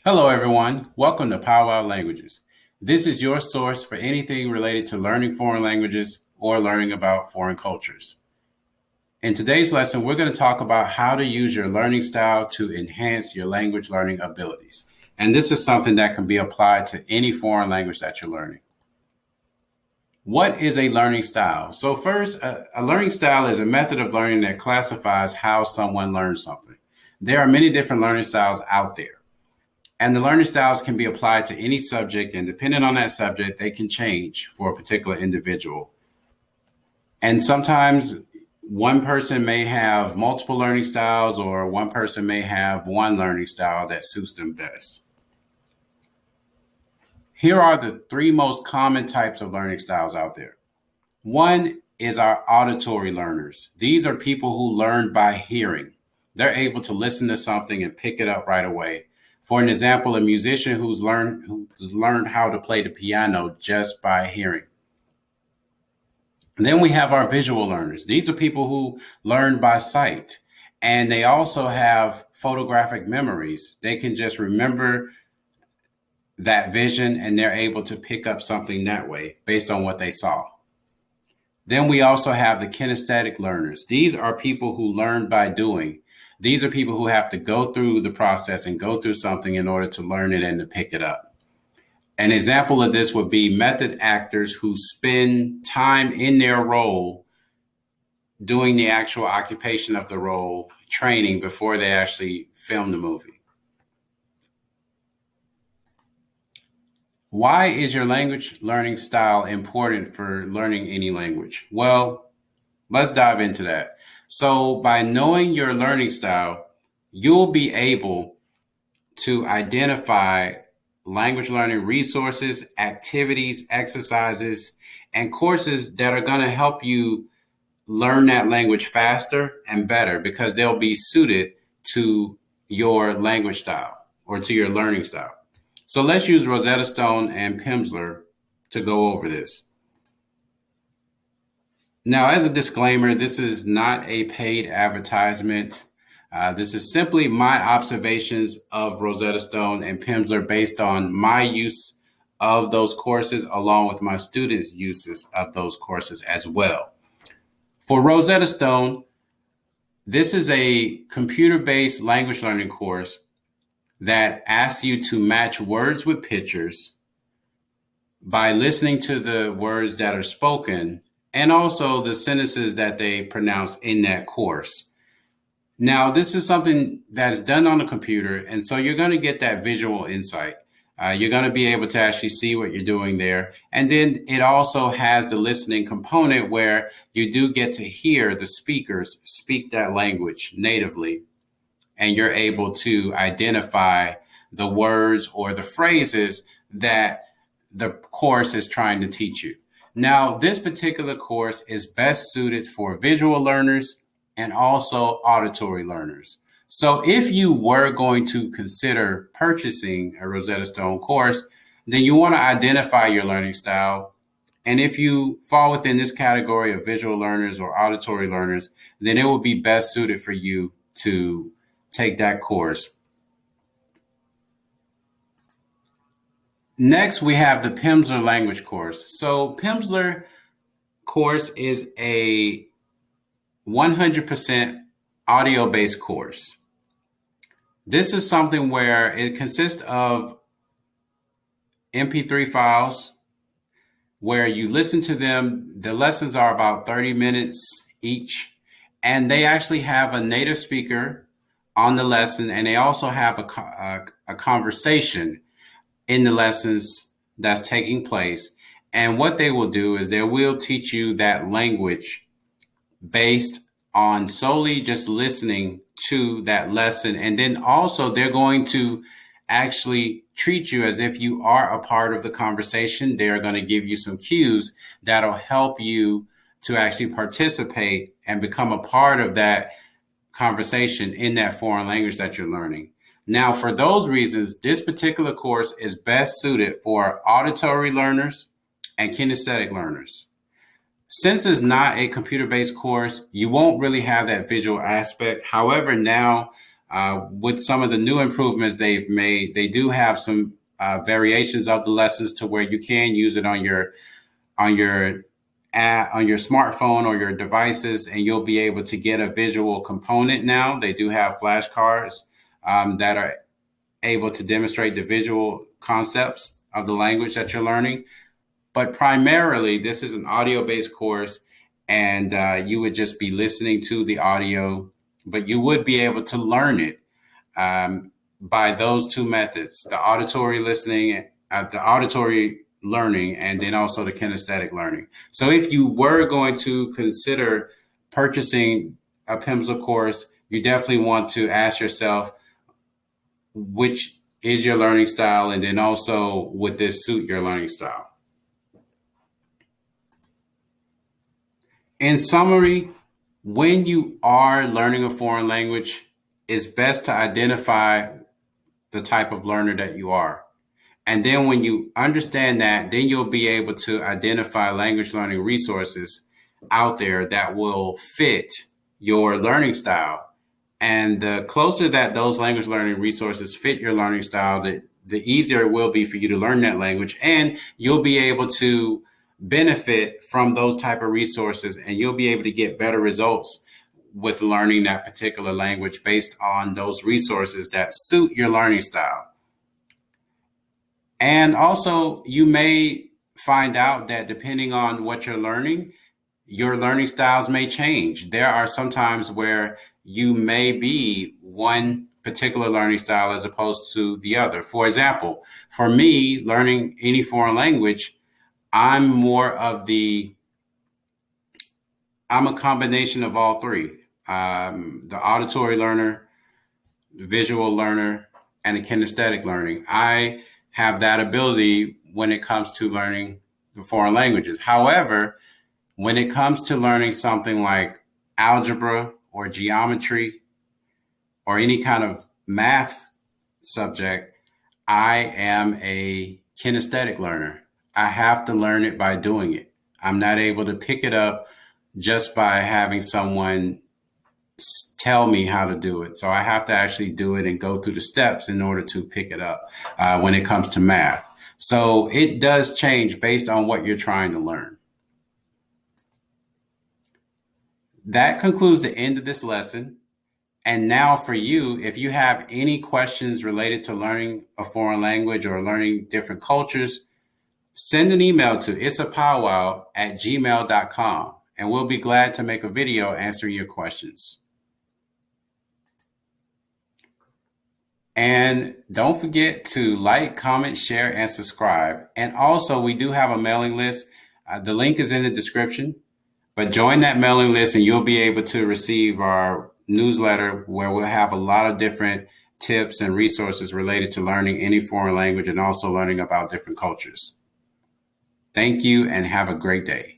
Hello, everyone. Welcome to Powwow Languages. This is your source for anything related to learning foreign languages or learning about foreign cultures. In today's lesson, we're going to talk about how to use your learning style to enhance your language learning abilities. And this is something that can be applied to any foreign language that you're learning. What is a learning style? So first, a learning style is a method of learning that classifies how someone learns something. There are many different learning styles out there. And the learning styles can be applied to any subject, and depending on that subject, they can change for a particular individual. And sometimes one person may have multiple learning styles, or one person may have one learning style that suits them best. Here are the three most common types of learning styles out there. One is our auditory learners. These are people who learn by hearing. They're able to listen to something and pick it up right away. For an example, a musician who's learned how to play the piano just by hearing. And then we have our visual learners. These are people who learn by sight, and they also have photographic memories. They can just remember that vision and they're able to pick up something that way based on what they saw. Then we also have the kinesthetic learners. These are people who learn by doing. These are people who have to go through the process and go through something in order to learn it and to pick it up. An example of this would be method actors who spend time in their role doing the actual occupation of the role, training before they actually film the movie. Why is your language learning style important for learning any language? Well, let's dive into that. So by knowing your learning style, you'll be able to identify language learning resources, activities, exercises, and courses that are going to help you learn that language faster and better because they'll be suited to your language style or to your learning style. So let's use Rosetta Stone and Pimsleur to go over this. Now, as a disclaimer, this is not a paid advertisement. This is simply my observations of Rosetta Stone and Pimsleur based on my use of those courses along with my students' uses of those courses as well. For Rosetta Stone, this is a computer-based language learning course that asks you to match words with pictures by listening to the words that are spoken and also the sentences that they pronounce in that course. Now, this is something that is done on the computer, and so you're going to get that visual insight. You're going to be able to actually see what you're doing there. And then it also has the listening component where you do get to hear the speakers speak that language natively, and you're able to identify the words or the phrases that the course is trying to teach you. Now, this particular course is best suited for visual learners and also auditory learners. So if you were going to consider purchasing a Rosetta Stone course, then you want to identify your learning style. And if you fall within this category of visual learners or auditory learners, then it will be best suited for you to take that course. Next, we have the Pimsleur language course. So Pimsleur course is a 100% audio-based course. This is something where it consists of MP3 files where you listen to them. The lessons are about 30 minutes each, and they actually have a native speaker on the lesson, and they also have a conversation in the lessons that's taking place. And what they will do is they will teach you that language based on solely just listening to that lesson. And then also they're going to actually treat you as if you are a part of the conversation. They're going to give you some cues that'll help you to actually participate and become a part of that conversation in that foreign language that you're learning. Now, for those reasons, this particular course is best suited for auditory learners and kinesthetic learners. Since it's not a computer-based course, you won't really have that visual aspect. However, now With some of the new improvements they've made, they do have some variations of the lessons to where you can use it on your on your smartphone or your devices, and you'll be able to get a visual component now. They do have flashcards that are able to demonstrate the visual concepts of the language that you're learning. But primarily, this is an audio based course, and you would just be listening to the audio, but you would be able to learn it by those two methods: the auditory listening, the auditory learning, and then also the kinesthetic learning. So if you were going to consider purchasing a Pimsleur course, you definitely want to ask yourself, which is your learning style, and then also would this suit your learning style? In summary, when you are learning a foreign language, it's best to identify the type of learner that you are. And then when you understand that, then you'll be able to identify language learning resources out there that will fit your learning style. And the closer that those language learning resources fit your learning style, the easier it will be for you to learn that language. And you'll be able to benefit from those type of resources, and you'll be able to get better results with learning that particular language based on those resources that suit your learning style. And also, you may find out that depending on what you're learning, your learning styles may change. There are some times where you may be one particular learning style as opposed to the other. For example, for me, learning any foreign language, I'm a combination of all three. The auditory learner, visual learner, and a kinesthetic learning. I have that ability when it comes to learning the foreign languages. However, when it comes to learning something like algebra or geometry or any kind of math subject, I am a kinesthetic learner. I have to learn it by doing it. I'm not able to pick it up just by having someone tell me how to do it. So I have to actually do it and go through the steps in order to pick it up when it comes to math. So it does change based on what you're trying to learn. That concludes the end of this lesson. And now for you, if you have any questions related to learning a foreign language or learning different cultures, send an email to itsapowwow@gmail.com, and we'll be glad to make a video answering your questions. And don't forget to like, comment, share, and subscribe. And also, we do have a mailing list. The link is in the description. But join that mailing list and you'll be able to receive our newsletter where we'll have a lot of different tips and resources related to learning any foreign language and also learning about different cultures. Thank you and have a great day.